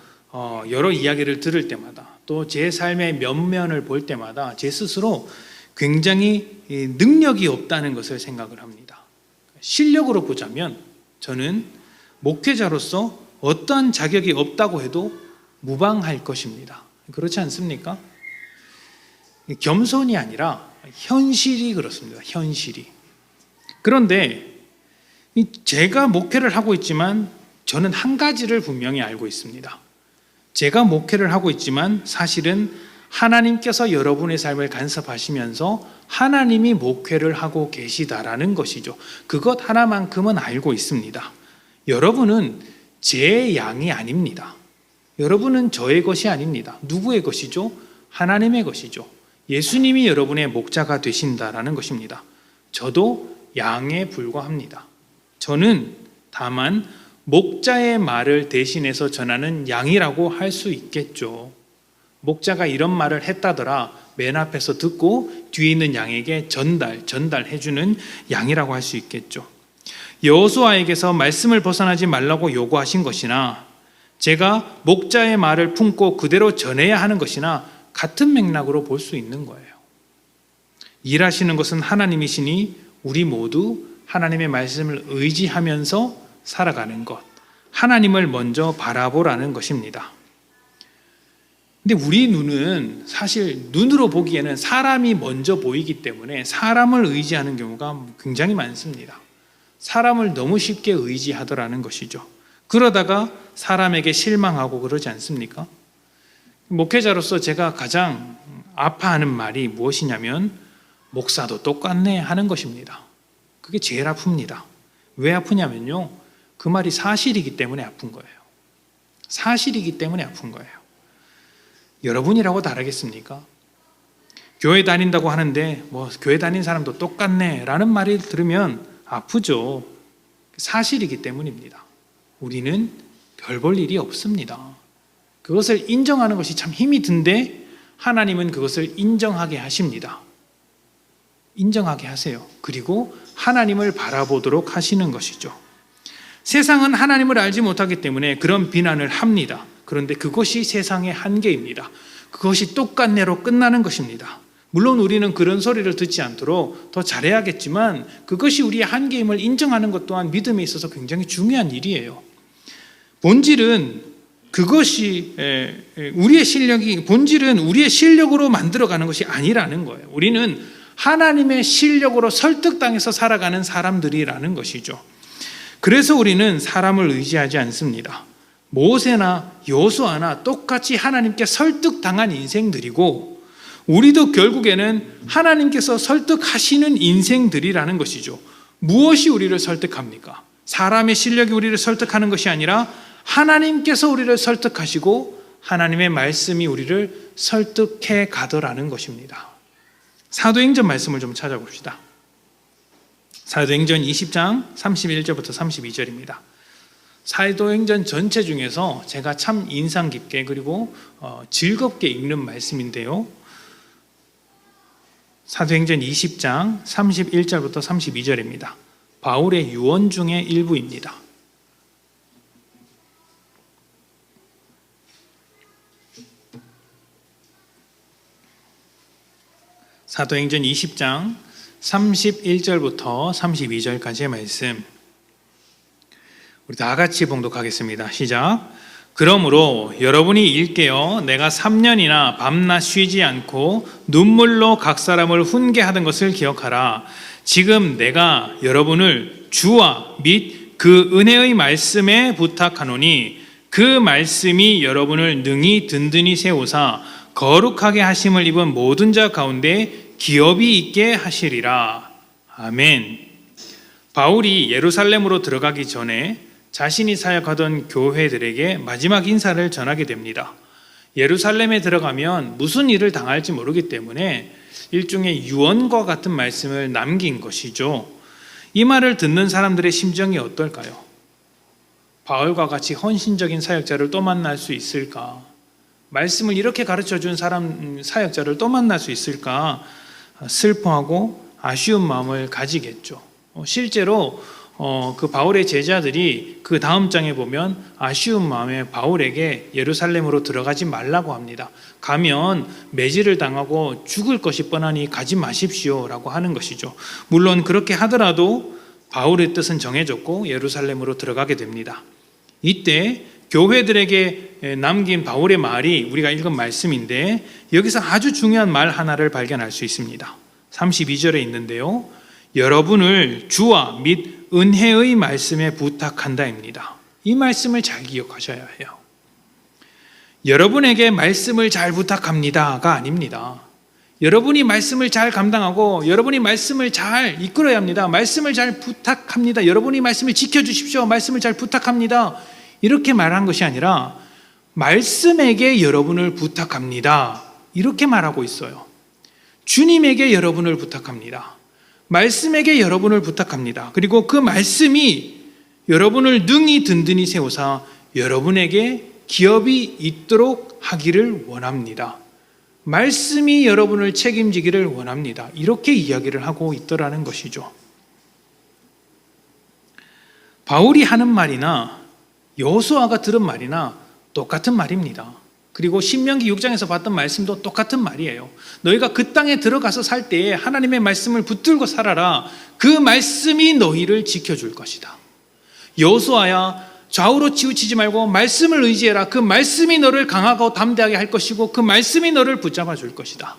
Speaker 1: 여러 이야기를 들을 때마다 또 제 삶의 면면을 볼 때마다 제 스스로 굉장히 능력이 없다는 것을 생각을 합니다. 실력으로 보자면 저는 목회자로서 어떠한 자격이 없다고 해도 무방할 것입니다. 그렇지 않습니까? 겸손이 아니라 현실이 그렇습니다. 현실이. 그런데 제가 목회를 하고 있지만 저는 한 가지를 분명히 알고 있습니다. 제가 목회를 하고 있지만 사실은 하나님께서 여러분의 삶을 간섭하시면서 하나님이 목회를 하고 계시다라는 것이죠. 그것 하나만큼은 알고 있습니다. 여러분은 제 양이 아닙니다. 여러분은 저의 것이 아닙니다. 누구의 것이죠? 하나님의 것이죠. 예수님이 여러분의 목자가 되신다라는 것입니다. 저도 양에 불과합니다. 저는 다만 목자의 말을 대신해서 전하는 양이라고 할 수 있겠죠. 목자가 이런 말을 했다더라 맨 앞에서 듣고 뒤에 있는 양에게 전달해주는 양이라고 할 수 있겠죠. 여호수아에게서 말씀을 벗어나지 말라고 요구하신 것이나 제가 목자의 말을 품고 그대로 전해야 하는 것이나 같은 맥락으로 볼 수 있는 거예요. 일하시는 것은 하나님이시니 우리 모두 하나님의 말씀을 의지하면서 살아가는 것, 하나님을 먼저 바라보라는 것입니다. 근데 우리 눈은 사실 눈으로 보기에는 사람이 먼저 보이기 때문에 사람을 의지하는 경우가 굉장히 많습니다. 사람을 너무 쉽게 의지하더라는 것이죠. 그러다가 사람에게 실망하고 그러지 않습니까? 목회자로서 제가 가장 아파하는 말이 무엇이냐면 목사도 똑같네 하는 것입니다. 그게 제일 아픕니다. 왜 아프냐면요, 그 말이 사실이기 때문에 아픈 거예요. 사실이기 때문에 아픈 거예요. 여러분이라고 다르겠습니까? 교회 다닌다고 하는데 교회 다닌 사람도 똑같네 라는 말을 들으면 아프죠. 사실이기 때문입니다. 우리는 별 볼 일이 없습니다. 그것을 인정하는 것이 참 힘이 든데 하나님은 그것을 인정하게 하십니다. 인정하게 하세요. 그리고 하나님을 바라보도록 하시는 것이죠. 세상은 하나님을 알지 못하기 때문에 그런 비난을 합니다. 그런데 그것이 세상의 한계입니다. 그것이 똑같네로 끝나는 것입니다. 물론 우리는 그런 소리를 듣지 않도록 더 잘해야겠지만 그것이 우리의 한계임을 인정하는 것 또한 믿음에 있어서 굉장히 중요한 일이에요. 본질은 그것이 본질은 우리의 실력으로 만들어가는 것이 아니라는 거예요. 우리는 하나님의 실력으로 설득당해서 살아가는 사람들이라는 것이죠. 그래서 우리는 사람을 의지하지 않습니다. 모세나 여호수아나 똑같이 하나님께 설득당한 인생들이고 우리도 결국에는 하나님께서 설득하시는 인생들이라는 것이죠. 무엇이 우리를 설득합니까? 사람의 실력이 우리를 설득하는 것이 아니라 하나님께서 우리를 설득하시고 하나님의 말씀이 우리를 설득해 가더라는 것입니다. 사도행전 말씀을 좀 찾아봅시다. 사도행전 20장 31절부터 32절입니다. 사도행전 전체 중에서 제가 참 인상 깊게 그리고 즐겁게 읽는 말씀인데요. 사도행전 20장 31절부터 32절입니다. 바울의 유언 중의 일부입니다. 사도행전 20장 31절부터 32절까지의 말씀 우리 다 같이 봉독하겠습니다. 시작. 그러므로 여러분이 일깨어 내가 3년이나 밤낮 쉬지 않고 눈물로 각 사람을 훈계하던 것을 기억하라. 지금 내가 여러분을 주와 및 그 은혜의 말씀에 부탁하노니 그 말씀이 여러분을 능히 든든히 세우사 거룩하게 하심을 입은 모든 자 가운데 기업이 있게 하시리라. 아멘. 바울이 예루살렘으로 들어가기 전에 자신이 사역하던 교회들에게 마지막 인사를 전하게 됩니다. 예루살렘에 들어가면 무슨 일을 당할지 모르기 때문에 일종의 유언과 같은 말씀을 남긴 것이죠. 이 말을 듣는 사람들의 심정이 어떨까요? 바울과 같이 헌신적인 사역자를 또 만날 수 있을까? 말씀을 이렇게 가르쳐준 사역자를 또 만날 수 있을까? 슬퍼하고 아쉬운 마음을 가지겠죠. 실제로 그 바울의 제자들이 그 다음 장에 보면 아쉬운 마음에 바울에게 예루살렘으로 들어가지 말라고 합니다. 가면 매질을 당하고 죽을 것이 뻔하니 가지 마십시오 라고 하는 것이죠. 물론 그렇게 하더라도 바울의 뜻은 정해졌고 예루살렘으로 들어가게 됩니다. 이때 교회들에게 남긴 바울의 말이 우리가 읽은 말씀인데 여기서 아주 중요한 말 하나를 발견할 수 있습니다. 32절에 있는데요. 여러분을 주와 및 은혜의 말씀에 부탁한다입니다. 이 말씀을 잘 기억하셔야 해요. 여러분에게 말씀을 잘 부탁합니다가 아닙니다. 여러분이 말씀을 잘 감당하고 여러분이 말씀을 잘 이끌어야 합니다. 말씀을 잘 부탁합니다. 여러분이 말씀을 지켜주십시오. 말씀을 잘 부탁합니다. 이렇게 말한 것이 아니라 말씀에게 여러분을 부탁합니다. 이렇게 말하고 있어요. 주님에게 여러분을 부탁합니다. 말씀에게 여러분을 부탁합니다. 그리고 그 말씀이 여러분을 능히 든든히 세우사 여러분에게 기업이 있도록 하기를 원합니다. 말씀이 여러분을 책임지기를 원합니다. 이렇게 이야기를 하고 있더라는 것이죠. 바울이 하는 말이나 여호수아가 들은 말이나 똑같은 말입니다. 그리고 신명기 6장에서 봤던 말씀도 똑같은 말이에요. 너희가 그 땅에 들어가서 살 때에 하나님의 말씀을 붙들고 살아라. 그 말씀이 너희를 지켜줄 것이다. 여호수아야, 좌우로 치우치지 말고 말씀을 의지해라. 그 말씀이 너를 강하고 담대하게 할 것이고 그 말씀이 너를 붙잡아 줄 것이다.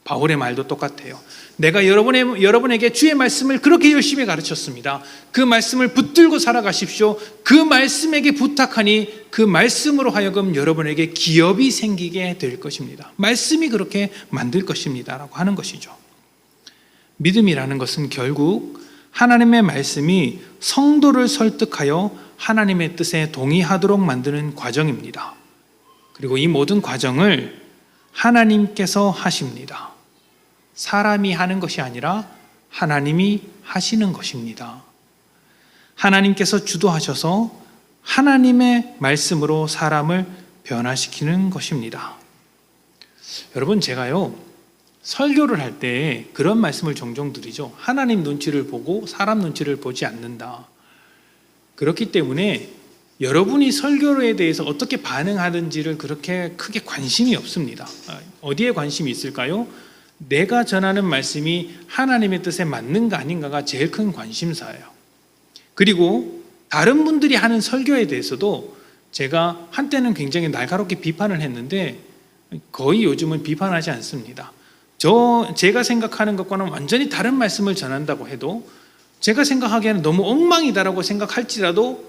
Speaker 1: 바울의 말도 똑같아요. 내가 여러분에게 주의 말씀을 그렇게 열심히 가르쳤습니다. 그 말씀을 붙들고 살아가십시오. 그 말씀에게 부탁하니 그 말씀으로 하여금 여러분에게 기업이 생기게 될 것입니다. 말씀이 그렇게 만들 것입니다. 라고 하는 것이죠. 믿음이라는 것은 결국 하나님의 말씀이 성도를 설득하여 하나님의 뜻에 동의하도록 만드는 과정입니다. 그리고 이 모든 과정을 하나님께서 하십니다. 사람이 하는 것이 아니라 하나님이 하시는 것입니다. 하나님께서 주도하셔서 하나님의 말씀으로 사람을 변화시키는 것입니다. 여러분, 제가요 설교를 할 때 그런 말씀을 종종 드리죠. 하나님 눈치를 보고 사람 눈치를 보지 않는다. 그렇기 때문에 여러분이 설교에 대해서 어떻게 반응하든지를 그렇게 크게 관심이 없습니다. 어디에 관심이 있을까요? 내가 전하는 말씀이 하나님의 뜻에 맞는가 아닌가가 제일 큰 관심사예요. 그리고 다른 분들이 하는 설교에 대해서도 제가 한때는 굉장히 날카롭게 비판을 했는데 거의 요즘은 비판하지 않습니다. 제가 생각하는 것과는 완전히 다른 말씀을 전한다고 해도 제가 생각하기에는 너무 엉망이다라고 생각할지라도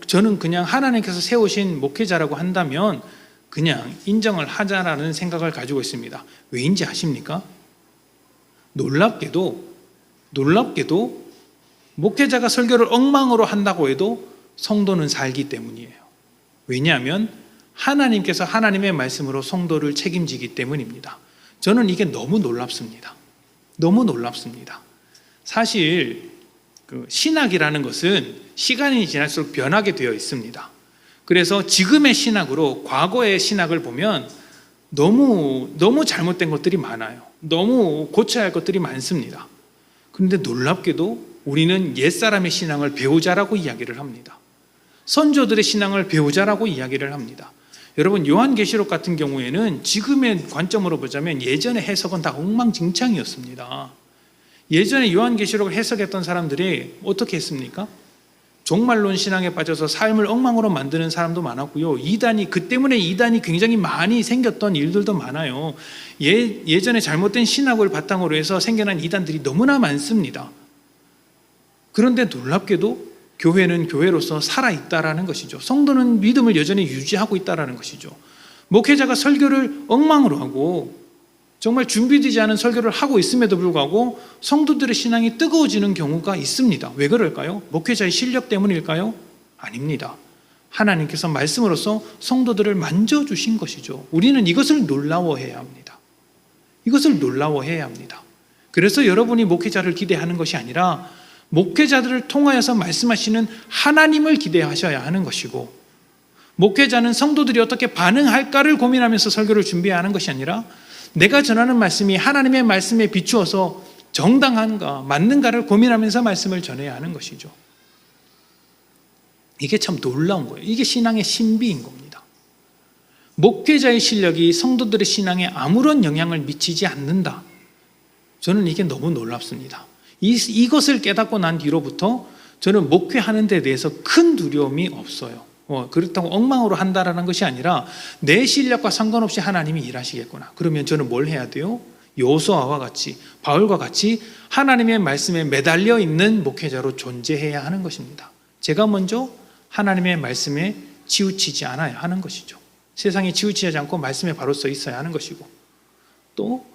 Speaker 1: 저는 그냥 하나님께서 세우신 목회자라고 한다면 그냥 인정을 하자라는 생각을 가지고 있습니다. 왜인지 아십니까? 놀랍게도 목회자가 설교를 엉망으로 한다고 해도 성도는 살기 때문이에요. 왜냐하면 하나님께서 하나님의 말씀으로 성도를 책임지기 때문입니다. 저는 이게 너무 놀랍습니다. 너무 놀랍습니다. 사실 신학이라는 것은 시간이 지날수록 변하게 되어 있습니다. 그래서 지금의 신학으로 과거의 신학을 보면 너무 잘못된 것들이 많아요. 너무 고쳐야 할 것들이 많습니다. 그런데 놀랍게도 우리는 옛사람의 신앙을 배우자라고 이야기를 합니다. 선조들의 신앙을 배우자라고 이야기를 합니다. 여러분, 요한계시록 같은 경우에는 지금의 관점으로 보자면 예전의 해석은 다 엉망진창이었습니다. 예전에 요한계시록을 해석했던 사람들이 어떻게 했습니까? 종말론 신앙에 빠져서 삶을 엉망으로 만드는 사람도 많았고요. 그 때문에 이단이 굉장히 많이 생겼던 일들도 많아요. 예전에 잘못된 신학을 바탕으로 해서 생겨난 이단들이 너무나 많습니다. 그런데 놀랍게도 교회는 교회로서 살아있다라는 것이죠. 성도는 믿음을 여전히 유지하고 있다라는 것이죠. 목회자가 설교를 엉망으로 하고 정말 준비되지 않은 설교를 하고 있음에도 불구하고 성도들의 신앙이 뜨거워지는 경우가 있습니다. 왜 그럴까요? 목회자의 실력 때문일까요? 아닙니다. 하나님께서 말씀으로써 성도들을 만져주신 것이죠. 우리는 이것을 놀라워해야 합니다. 이것을 놀라워해야 합니다. 그래서 여러분이 목회자를 기대하는 것이 아니라 목회자들을 통하여서 말씀하시는 하나님을 기대하셔야 하는 것이고, 목회자는 성도들이 어떻게 반응할까를 고민하면서 설교를 준비해야 하는 것이 아니라 내가 전하는 말씀이 하나님의 말씀에 비추어서 정당한가 맞는가를 고민하면서 말씀을 전해야 하는 것이죠. 이게 참 놀라운 거예요. 이게 신앙의 신비인 겁니다. 목회자의 실력이 성도들의 신앙에 아무런 영향을 미치지 않는다. 저는 이게 너무 놀랍습니다. 이것을 깨닫고 난 뒤로부터 저는 목회하는 데 대해서 큰 두려움이 없어요. 그렇다고 엉망으로 한다라는 것이 아니라 내 실력과 상관없이 하나님이 일하시겠구나. 그러면 저는 뭘 해야 돼요? 여호수아와 같이, 바울과 같이 하나님의 말씀에 매달려 있는 목회자로 존재해야 하는 것입니다. 제가 먼저 하나님의 말씀에 치우치지 않아야 하는 것이죠. 세상에 치우치지 않고 말씀에 바로 서 있어야 하는 것이고, 또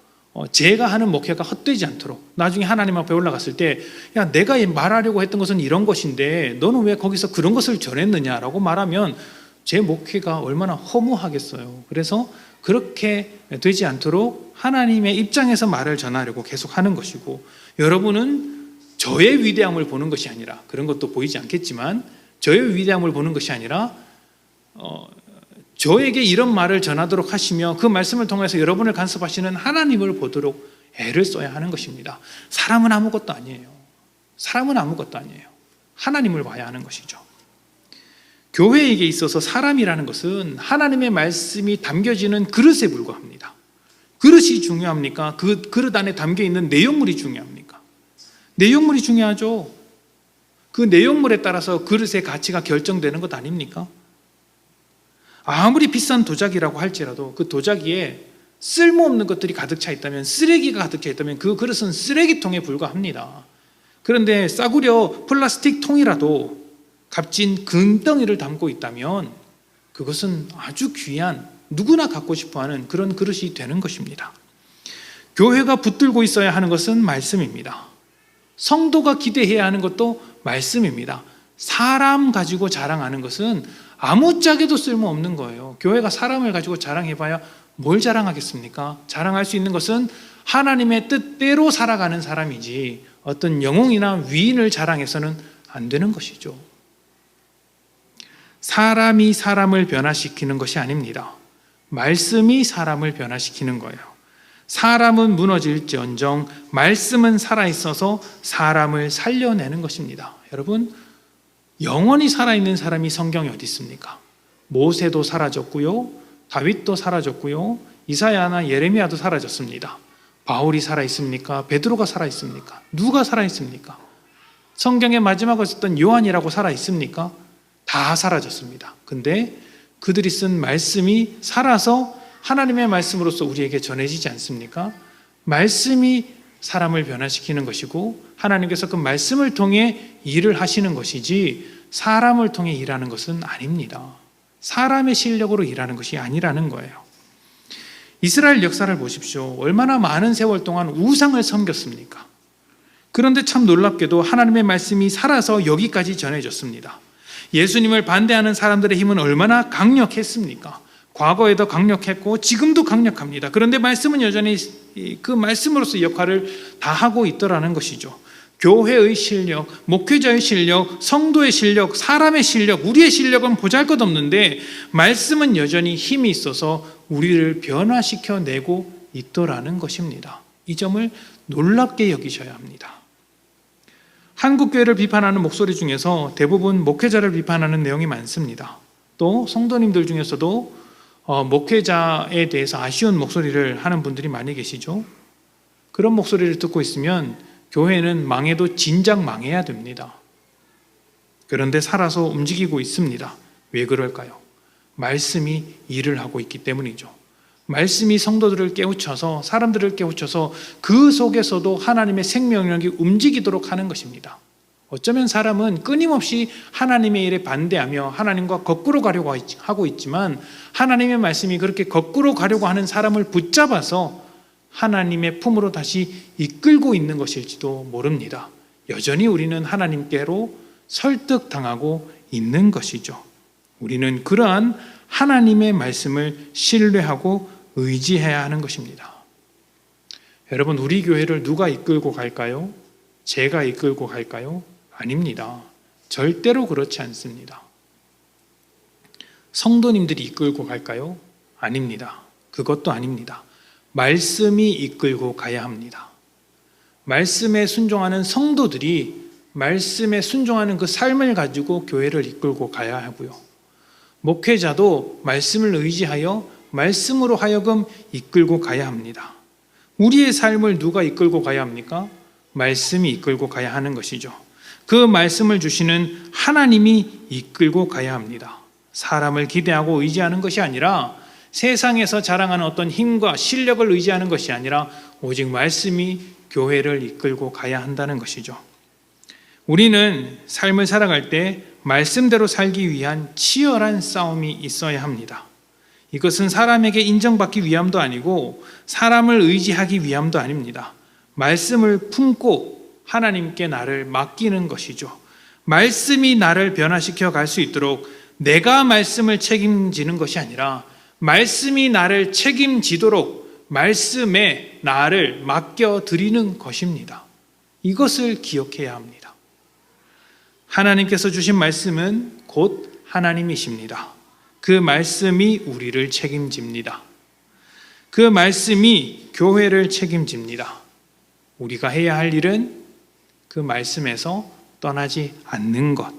Speaker 1: 제가 하는 목회가 헛되지 않도록 나중에 하나님 앞에 올라갔을 때 야, 내가 말하려고 했던 것은 이런 것인데 너는 왜 거기서 그런 것을 전했느냐라고 말하면 제 목회가 얼마나 허무하겠어요. 그래서 그렇게 되지 않도록 하나님의 입장에서 말을 전하려고 계속 하는 것이고, 여러분은 저의 위대함을 보는 것이 아니라, 그런 것도 보이지 않겠지만 저의 위대함을 보는 것이 아니라 저에게 이런 말을 전하도록 하시며 그 말씀을 통해서 여러분을 간섭하시는 하나님을 보도록 애를 써야 하는 것입니다. 사람은 아무것도 아니에요. 사람은 아무것도 아니에요. 하나님을 봐야 하는 것이죠. 교회에게 있어서 사람이라는 것은 하나님의 말씀이 담겨지는 그릇에 불과합니다. 그릇이 중요합니까? 그 그릇 안에 담겨있는 내용물이 중요합니까? 내용물이 중요하죠. 그 내용물에 따라서 그릇의 가치가 결정되는 것 아닙니까? 아무리 비싼 도자기라고 할지라도 그 도자기에 쓸모없는 것들이 가득 차 있다면, 쓰레기가 가득 차 있다면 그 그릇은 쓰레기통에 불과합니다. 그런데 싸구려 플라스틱 통이라도 값진 금덩이를 담고 있다면 그것은 아주 귀한, 누구나 갖고 싶어하는 그런 그릇이 되는 것입니다. 교회가 붙들고 있어야 하는 것은 말씀입니다. 성도가 기대해야 하는 것도 말씀입니다. 사람 가지고 자랑하는 것은 아무짝에도 쓸모없는 거예요. 교회가 사람을 가지고 자랑해봐야 뭘 자랑하겠습니까? 자랑할 수 있는 것은 하나님의 뜻대로 살아가는 사람이지 어떤 영웅이나 위인을 자랑해서는 안 되는 것이죠. 사람이 사람을 변화시키는 것이 아닙니다. 말씀이 사람을 변화시키는 거예요. 사람은 무너질지언정 말씀은 살아있어서 사람을 살려내는 것입니다. 여러분, 영원히 살아있는 사람이 성경에 어디 있습니까? 모세도 사라졌고요, 다윗도 사라졌고요, 이사야나 예레미야도 사라졌습니다. 바울이 살아있습니까? 베드로가 살아있습니까? 누가 살아있습니까? 성경의 마지막에 썼던 요한이라고 살아있습니까? 다 사라졌습니다. 근데 그들이 쓴 말씀이 살아서 하나님의 말씀으로서 우리에게 전해지지 않습니까? 말씀이 사람을 변화시키는 것이고 하나님께서 그 말씀을 통해 일을 하시는 것이지 사람을 통해 일하는 것은 아닙니다. 사람의 실력으로 일하는 것이 아니라는 거예요. 이스라엘 역사를 보십시오. 얼마나 많은 세월 동안 우상을 섬겼습니까? 그런데 참 놀랍게도 하나님의 말씀이 살아서 여기까지 전해졌습니다. 예수님을 반대하는 사람들의 힘은 얼마나 강력했습니까? 과거에도 강력했고 지금도 강력합니다. 그런데 말씀은 여전히 그 말씀으로서 역할을 다 하고 있더라는 것이죠. 교회의 실력, 목회자의 실력, 성도의 실력, 사람의 실력, 우리의 실력은 보잘것없는데 말씀은 여전히 힘이 있어서 우리를 변화시켜내고 있더라는 것입니다. 이 점을 놀랍게 여기셔야 합니다. 한국교회를 비판하는 목소리 중에서 대부분 목회자를 비판하는 내용이 많습니다. 또 성도님들 중에서도 목회자에 대해서 아쉬운 목소리를 하는 분들이 많이 계시죠. 그런 목소리를 듣고 있으면 교회는 망해도 진작 망해야 됩니다. 그런데 살아서 움직이고 있습니다. 왜 그럴까요? 말씀이 일을 하고 있기 때문이죠. 말씀이 성도들을 깨우쳐서, 사람들을 깨우쳐서 그 속에서도 하나님의 생명력이 움직이도록 하는 것입니다. 어쩌면 사람은 끊임없이 하나님의 일에 반대하며 하나님과 거꾸로 가려고 하고 있지만 하나님의 말씀이 그렇게 거꾸로 가려고 하는 사람을 붙잡아서 하나님의 품으로 다시 이끌고 있는 것일지도 모릅니다. 여전히 우리는 하나님께로 설득당하고 있는 것이죠. 우리는 그러한 하나님의 말씀을 신뢰하고 의지해야 하는 것입니다. 여러분, 우리 교회를 누가 이끌고 갈까요? 제가 이끌고 갈까요? 아닙니다. 절대로 그렇지 않습니다. 성도님들이 이끌고 갈까요? 아닙니다. 그것도 아닙니다. 말씀이 이끌고 가야 합니다. 말씀에 순종하는 성도들이 말씀에 순종하는 그 삶을 가지고 교회를 이끌고 가야 하고요. 목회자도 말씀을 의지하여 말씀으로 하여금 이끌고 가야 합니다. 우리의 삶을 누가 이끌고 가야 합니까? 말씀이 이끌고 가야 하는 것이죠. 그 말씀을 주시는 하나님이 이끌고 가야 합니다. 사람을 기대하고 의지하는 것이 아니라 세상에서 자랑하는 어떤 힘과 실력을 의지하는 것이 아니라 오직 말씀이 교회를 이끌고 가야 한다는 것이죠. 우리는 삶을 살아갈 때 말씀대로 살기 위한 치열한 싸움이 있어야 합니다. 이것은 사람에게 인정받기 위함도 아니고 사람을 의지하기 위함도 아닙니다. 말씀을 품고 하나님께 나를 맡기는 것이죠. 말씀이 나를 변화시켜 갈 수 있도록 내가 말씀을 책임지는 것이 아니라 말씀이 나를 책임지도록 말씀에 나를 맡겨드리는 것입니다. 이것을 기억해야 합니다. 하나님께서 주신 말씀은 곧 하나님이십니다. 그 말씀이 우리를 책임집니다. 그 말씀이 교회를 책임집니다. 우리가 해야 할 일은 그 말씀에서 떠나지 않는 것.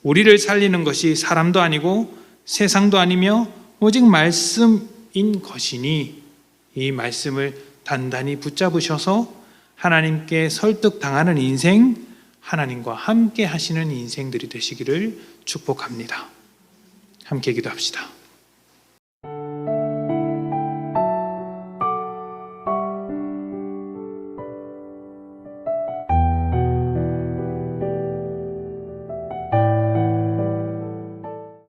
Speaker 1: 우리를 살리는 것이 사람도 아니고 세상도 아니며 오직 말씀인 것이니 이 말씀을 단단히 붙잡으셔서 하나님께 설득당하는 인생, 하나님과 함께 하시는 인생들이 되시기를 축복합니다. 함께 기도합시다.